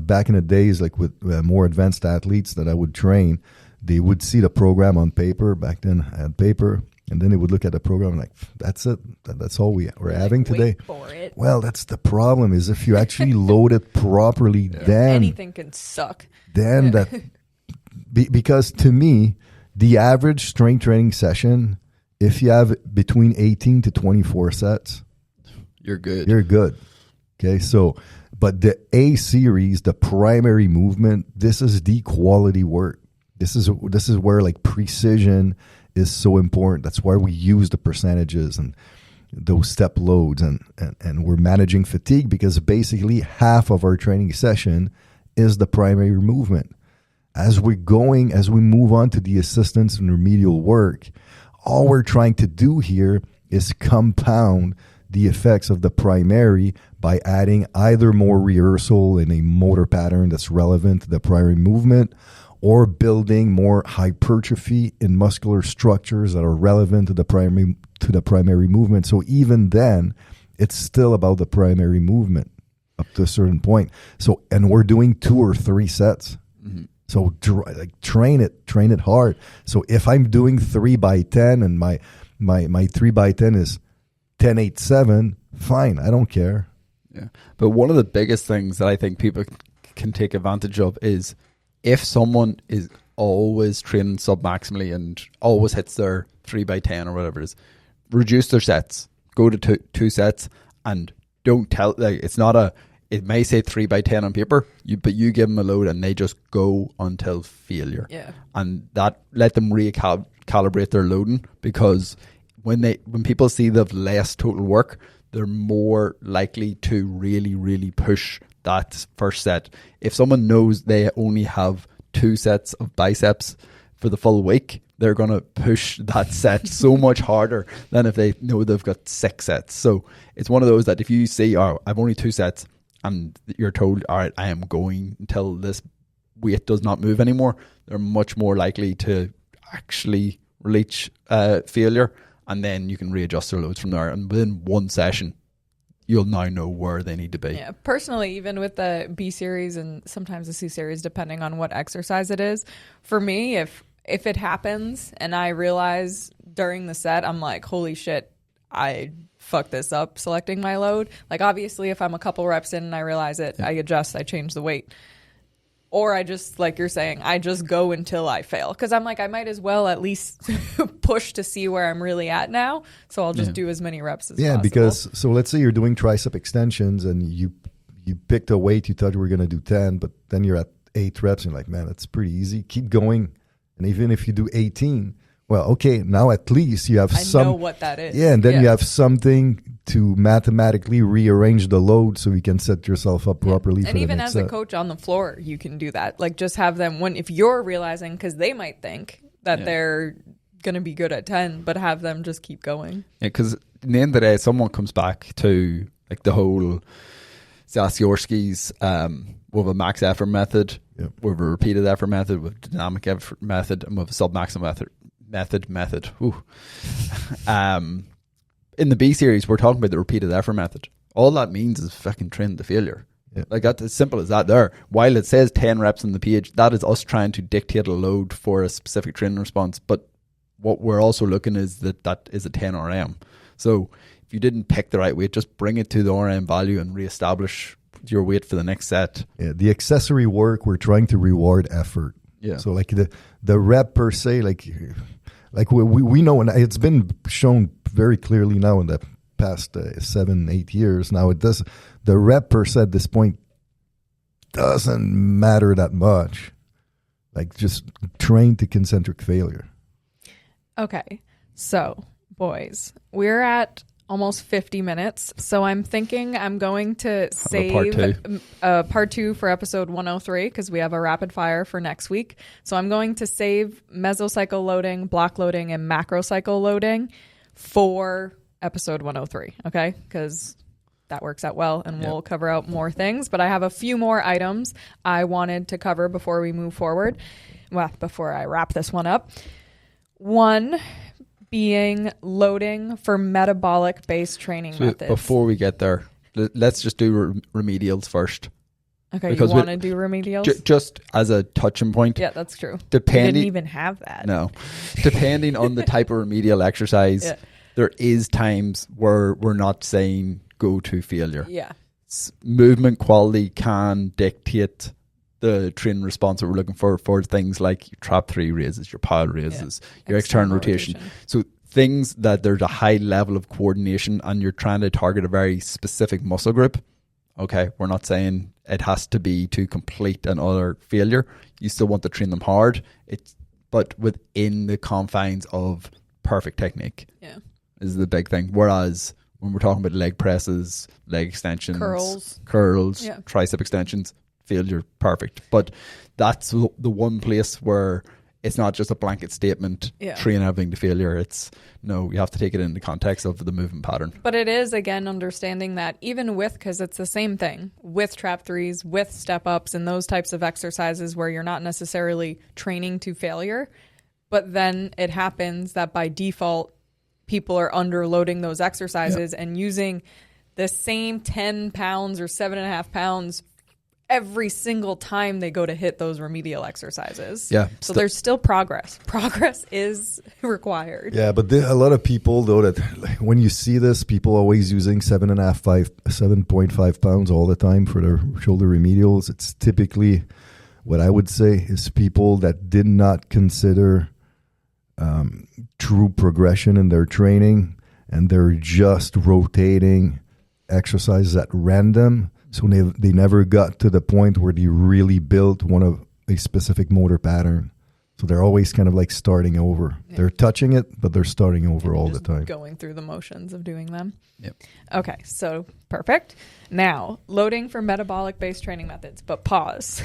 back in the days, like with more advanced athletes that I would train, they would see the program on paper. Back then I had paper, and then they would look at the program like, that's it. That's all we're having today. Wait for it. Well, that's the problem, is if you actually load it properly, then anything can suck. Then because to me, the average strength training session, if you have between 18 to 24 sets, you're good. You're good. Okay, so, but the A series, the primary movement, this is the quality work. This is where like precision is so important. That's why we use the percentages and those step loads, and we're managing fatigue, because basically half of our training session is the primary movement. As we move on to the assistance and remedial work, all we're trying to do here is compound the effects of the primary by adding either more rehearsal in a motor pattern that's relevant to the primary movement, or building more hypertrophy in muscular structures that are relevant to the primary movement. So even then, it's still about the primary movement up to a certain point. So, and we're doing 2 or 3 sets. Mm-hmm. So train it hard. So if I'm doing 3 by 10 and my 3 by 10 is 10, 8, 7, fine. I don't care. Yeah. But one of the biggest things that I think people can take advantage of is if someone is always training sub-maximally and always hits their 3 by 10 or whatever it is, reduce their sets. Go to 2 sets and don't tell, like, it's not a, it may say 3 by 10 on paper, but you give them a load and they just go until failure. Yeah. And that, let them recalibrate their loading, because when people see the less total work, they're more likely to really, really push that first set. If someone knows they only have 2 sets of biceps for the full week, they're going to push that set so much harder than if they know they've got 6 sets. So it's one of those that if you see, oh, I've only 2 sets, and you're told, all right, I am going until this weight does not move anymore, they're much more likely to actually reach failure, and then you can readjust their loads from there. And within 1 session, you'll now know where they need to be. Yeah, personally, even with the B series and sometimes the C series, depending on what exercise it is, for me, if it happens and I realize during the set, I'm like, holy shit, I fucked this up selecting my load. Like, obviously, if I'm a couple reps in and I realize it, I adjust, I change the weight. Or I just, like you're saying, I just go until I fail. Because I'm like, I might as well at least push to see where I'm really at now. So I'll just do as many reps as possible. Yeah, because, so let's say you're doing tricep extensions and you picked a weight, you thought you were going to do 10, but then you're at 8 reps and you're like, man, that's pretty easy. Keep going. And even if you do 18, well, okay, now at least you have I know what that is. Yeah, and then you have something to mathematically rearrange the load so you can set yourself up properly. And even as a coach on the floor, you can do that. Like, just have them, if you're realizing, because they might think that they're going to be good at 10, but have them just keep going. Yeah, because in the end of the day, someone comes back to like the whole Zasiorski's with a max effort method, with a repeated effort method, with dynamic effort method, and with a sub-maximum method. In the B series, we're talking about the repeated effort method. All that means is fucking train to failure. Yeah. Like, that's as simple as that there. While it says 10 reps on the page, that is us trying to dictate a load for a specific training response. But what we're also looking is that is a 10 RM. So if you didn't pick the right weight, just bring it to the RM value and reestablish your weight for the next set. Yeah, the accessory work, we're trying to reward effort. Yeah. So like the rep per se, like we know, and it's been shown very clearly now in the past 7-8 years. Now the rep per se at this point doesn't matter that much. Like, just train to concentric failure. Okay, so boys, we're at almost 50 minutes. So I'm thinking I'm going to save part 2 for episode 103, because we have a rapid fire for next week. So I'm going to save mesocycle loading, block loading, and macrocycle loading for episode 103. Okay, because that works out well, and we'll cover out more things. But I have a few more items I wanted to cover before we move forward. Well, before I wrap this one up. One being loading for metabolic based training methods. Before we get there, let's just do remedials first. Okay, because you want to do remedials? Just as a touching point. Yeah, that's true. We didn't even have that. No. Depending on the type of remedial exercise, there is times where we're not saying go to failure. Yeah. Movement quality can dictate the training response that we're looking for things like your trap 3 raises, your pile raises, your external rotation. So things that there's a high level of coordination and you're trying to target a very specific muscle group. Okay, we're not saying it has to be to complete another failure. You still want to train them hard, but within the confines of perfect technique. Yeah, is the big thing. Whereas when we're talking about leg presses, leg extensions, curls, tricep extensions, failure perfect. But that's the one place where it's not just a blanket statement, train everything to failure. It's no, you have to take it in the context of the movement pattern. But it is, again, understanding that even with, because it's the same thing, with trap threes, with step ups and those types of exercises where you're not necessarily training to failure, but then it happens that by default, people are underloading those exercises and using the same 10 pounds or 7.5 pounds every single time they go to hit those remedial exercises. Yeah. So there's still progress. Progress is required. Yeah, but a lot of people, though, that like, when you see this, people always using 7.5 pounds all the time for their shoulder remedials. It's typically, what I would say, is people that did not consider true progression in their training, and they're just rotating exercises at random. So they never got to the point where they really built a specific motor pattern. So they're always kind of like starting over. Yeah. They're touching it, but they're starting over all the time. Going through the motions of doing them. Yep. Okay, so perfect. Now, loading for metabolic-based training methods, but pause.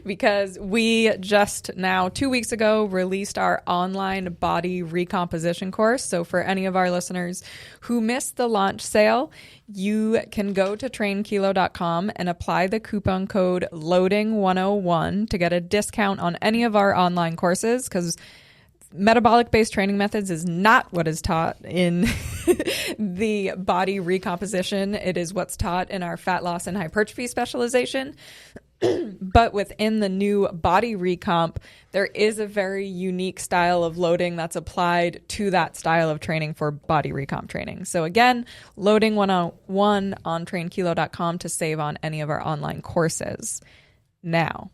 Because we just now, 2 weeks ago, released our online body recomposition course. So for any of our listeners who missed the launch sale, you can go to trainkilo.com and apply the coupon code LOADING101 to get a discount on any of our online courses, because metabolic-based training methods is not what is taught in the body recomposition. It is what's taught in our fat loss and hypertrophy specialization. But within the new body recomp, there is a very unique style of loading that's applied to that style of training for body recomp training. So again, loading 101 on trainkilo.com to save on any of our online courses. Now,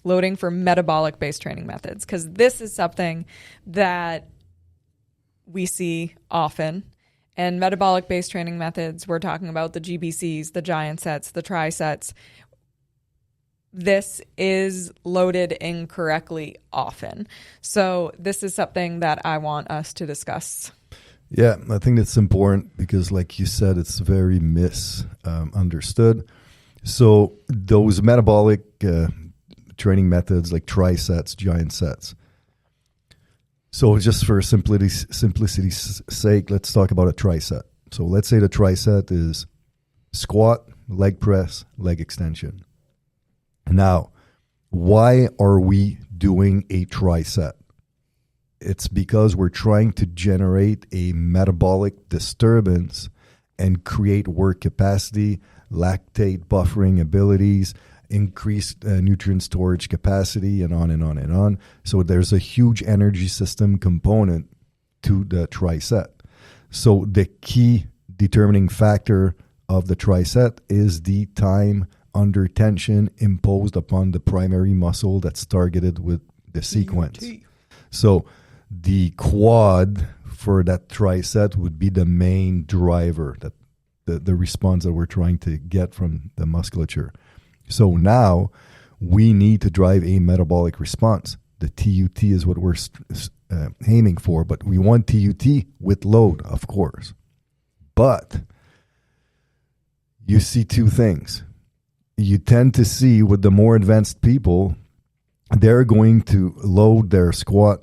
loading for metabolic-based training methods, because this is something that we see often. And metabolic-based training methods, we're talking about the GBCs, the giant sets, the tri-sets. This is loaded incorrectly often. So this is something that I want us to discuss. Yeah, I think that's important because, like you said, it's very misunderstood. So those metabolic training methods like sets, giant sets. So just for simplicity's sake, let's talk about a tri-set. So let's say the tri-set is squat, leg press, leg extension. Now, why are we doing a tri-set? It's because we're trying to generate a metabolic disturbance and create work capacity, lactate buffering abilities, increased nutrient storage capacity, and on and on and on. So there's a huge energy system component to the tri-set. So the key determining factor of the tri-set is the time under tension imposed upon the primary muscle that's targeted with the sequence. So the quad for that tri-set would be the main driver, that the response that we're trying to get from the musculature. So now we need to drive a metabolic response. The TUT is what we're aiming for, but we want TUT with load, of course. But you see two things. You tend to see with the more advanced people, they're going to load their squat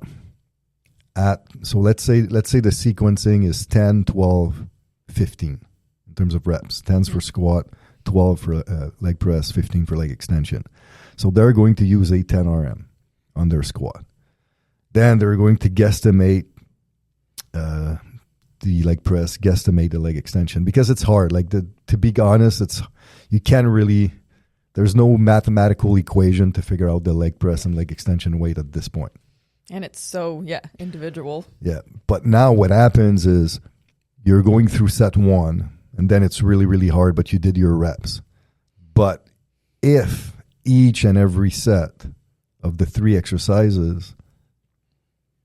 at, so let's say the sequencing is 10, 12, 15 in terms of reps. 10's for squat, 12 for leg press, 15 for leg extension. So they're going to use a 10 RM on their squat. Then they're going to guesstimate the leg press, guesstimate the leg extension, because it's hard. Like to be honest, you can't really, there's no mathematical equation to figure out the leg press and leg extension weight at this point. And it's so, individual. Yeah. But now what happens is you're going through set one, and then it's really, really hard, but you did your reps. But if each and every set of the 3 exercises,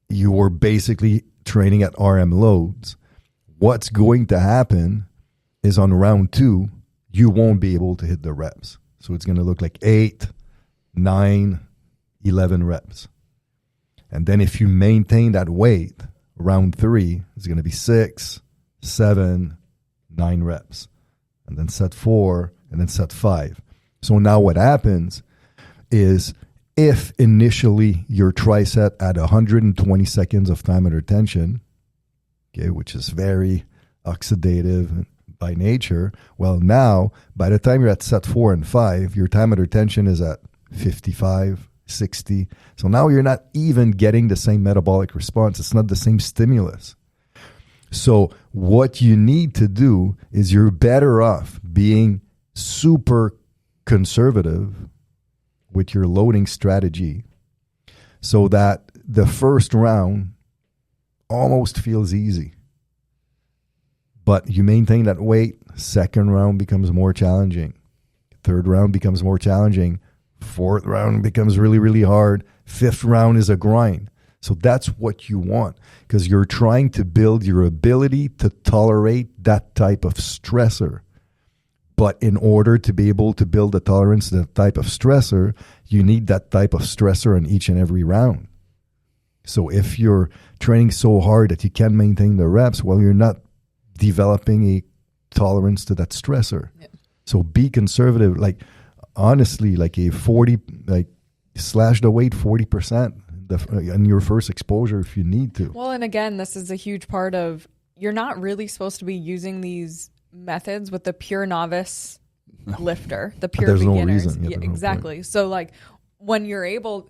you were basically training at RM loads, what's going to happen is on round 2, you won't be able to hit the reps. So it's going to look like 8, 9, 11 reps. And then if you maintain that weight, round 3 is going to be 6, 7, 9 reps. And then set 4, and then set 5. So now what happens is if initially your tricep at 120 seconds of time under tension, okay, which is very oxidative by nature, well, now by the time you're at set 4 and 5, your time under tension is at 55, 60. So now you're not even getting the same metabolic response. It's not the same stimulus. So what you need to do is you're better off being super conservative with your loading strategy so that the first round almost feels easy. But you maintain that weight, second round becomes more challenging. Third round becomes more challenging. Fourth round becomes really, really hard. Fifth round is a grind. So that's what you want, because you're trying to build your ability to tolerate that type of stressor. But in order to be able to build a tolerance to that type of stressor, you need that type of stressor in each and every round. So if you're training so hard that you can't maintain the reps, well, you're not developing a tolerance to that stressor. Yeah. So be conservative. Like, honestly, like a 40, like slash the weight 40% in your first exposure if you need to. Well, and again, this is a huge part of, you're not really supposed to be using these methods with the pure novice lifter, the pure There's beginners. No reason. Yeah, exactly. So like when you're able,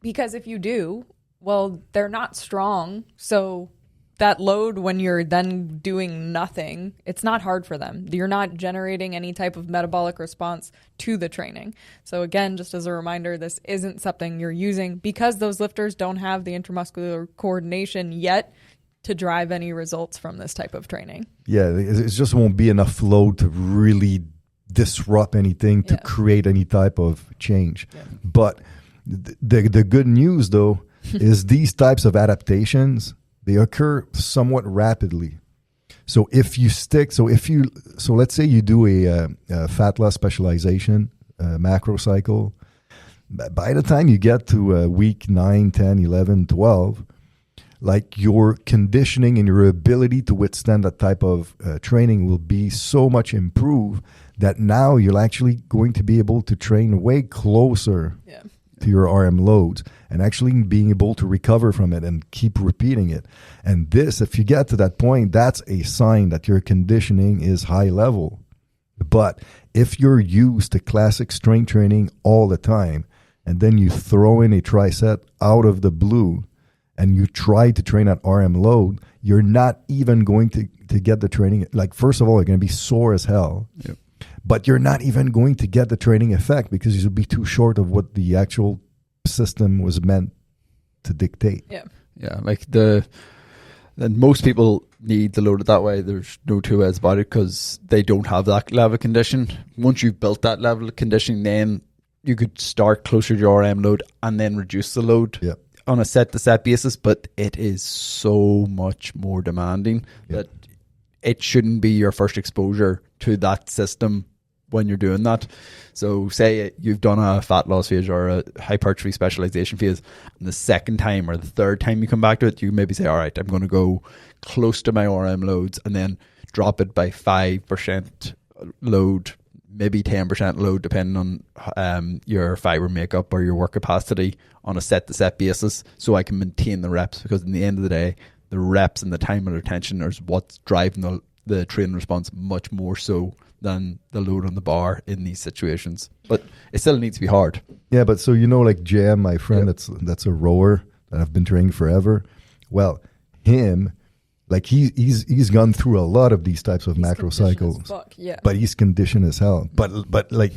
because if you do, well, they're not strong. So that load, when you're then doing nothing, it's not hard for them. You're not generating any type of metabolic response to the training. So again, just as a reminder, this isn't something you're using because those lifters don't have the intramuscular coordination yet to drive any results from this type of training. Yeah, it just won't be enough load to really disrupt anything, to create any type of change. Yeah. But the good news, though, is these types of adaptations, they occur somewhat rapidly. So if you stick, so let's say you do a fat loss specialization macro cycle, by the time you get to week 9, 10, 11, 12, like your conditioning and your ability to withstand that type of training will be so much improved that now you're actually going to be able to train way closer to your RM loads and actually being able to recover from it and keep repeating it. And this, if you get to that point, that's a sign that your conditioning is high level. But if you're used to classic strength training all the time, and then you throw in a tricep out of the blue, and you try to train at RM load, you're not even going to get the training. Like, first of all, you're going to be sore as hell. Yep. But you're not even going to get the training effect because you'll be too short of what the actual system was meant to dictate. Yeah. Yeah, like most people need to load it that way. There's no two ways about it because they don't have that level of condition. Once you've built that level of conditioning, then you could start closer to your RM load and then reduce the load. Yep. On a set-to-set basis, but it is so much more demanding that it shouldn't be your first exposure to that system when you're doing that. So say you've done a fat loss phase or a hypertrophy specialization phase, and the second time or the third time you come back to it, you maybe say, all right, I'm going to go close to my RM loads and then drop it by 5% load, maybe 10% load, depending on your fiber makeup or your work capacity on a set-to-set basis, so I can maintain the reps, because in the end of the day, the reps and the time under tension is what's driving the training response much more so than the load on the bar in these situations. But it still needs to be hard. Yeah, but so like JM, my friend, that's a rower that I've been training forever. Well, him, like he's gone through a lot of these types of macro cycles, but he's conditioned as hell. But like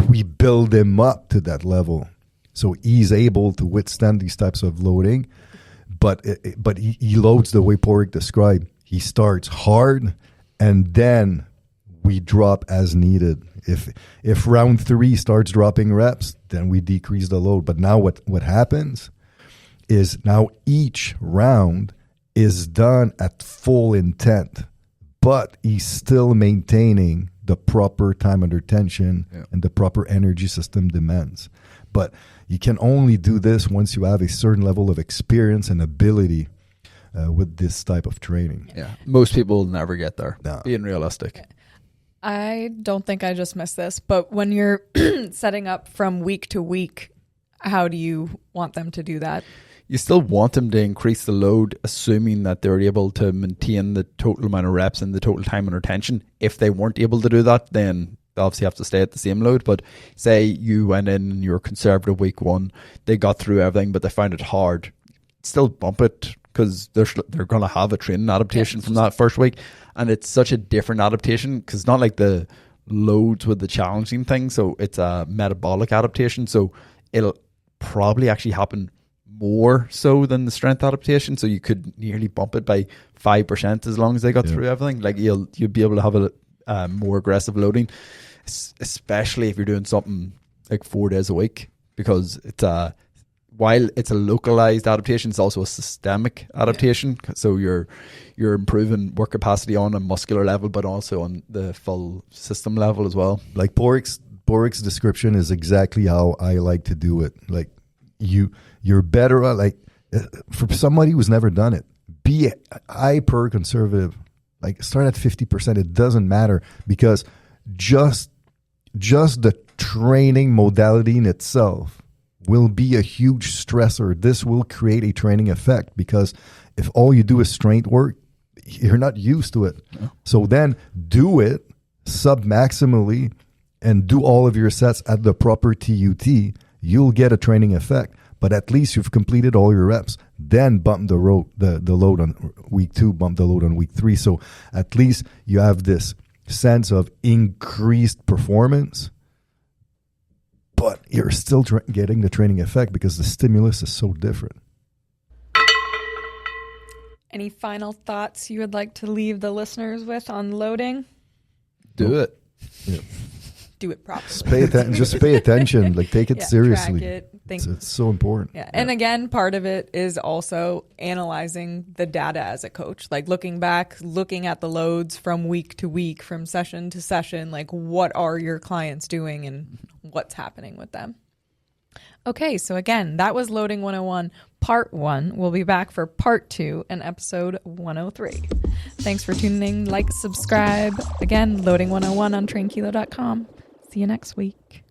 we build him up to that level, so he's able to withstand these types of loading. But he loads the way Porik described. He starts hard, and then we drop as needed. If round 3 starts dropping reps, then we decrease the load. But now what happens is now each round is done at full intent, but he's still maintaining the proper time under tension and the proper energy system demands. But you can only do this once you have a certain level of experience and ability with this type of training. Yeah, most people will never get there, being realistic. I don't think I just missed this, but when you're setting up from week to week, how do you want them to do that? You still want them to increase the load, assuming that they're able to maintain the total amount of reps and the total time under tension. If they weren't able to do that, then they obviously have to stay at the same load. But say you went in and you were conservative week 1, they got through everything, but they found it hard. Still bump it, because they're going to have a training adaptation from that first week. And it's such a different adaptation, because it's not like the loads with the challenging thing. So it's a metabolic adaptation. So it'll probably actually happen more so than the strength adaptation. So you could nearly bump it by 5% as long as they got through everything. Like you'll be able to have a more aggressive loading, especially if you're doing something like 4 days a week, because it's while it's a localized adaptation, it's also a systemic adaptation. So you're improving work capacity on a muscular level, but also on the full system level as well. Like Borik's description is exactly how I like to do it. Like you're better at, like, for somebody who's never done it, be hyper conservative. Like start at 50%. It doesn't matter, because just the training modality in itself will be a huge stressor. This will create a training effect, because if all you do is strength work, you're not used to it. No. So then do it sub-maximally and do all of your sets at the proper TUT. You'll get a training effect, but at least you've completed all your reps. Then bump the load on week 2, bump the load on week 3. So at least you have this sense of increased performance, but you're still getting the training effect because the stimulus is so different. Any final thoughts you would like to leave the listeners with on loading? Do it. Yeah. Do it properly. Just pay attention. Like, take it seriously. Track it. It's so important. Yeah. And again, part of it is also analyzing the data as a coach, like looking back, looking at the loads from week to week, from session to session, like what are your clients doing and what's happening with them. Okay, so again, that was Loading 101 Part 1. We'll be back for Part 2 in episode 103. Thanks for tuning in. Like, subscribe. Again, Loading 101 on trainkilo.com. See you next week.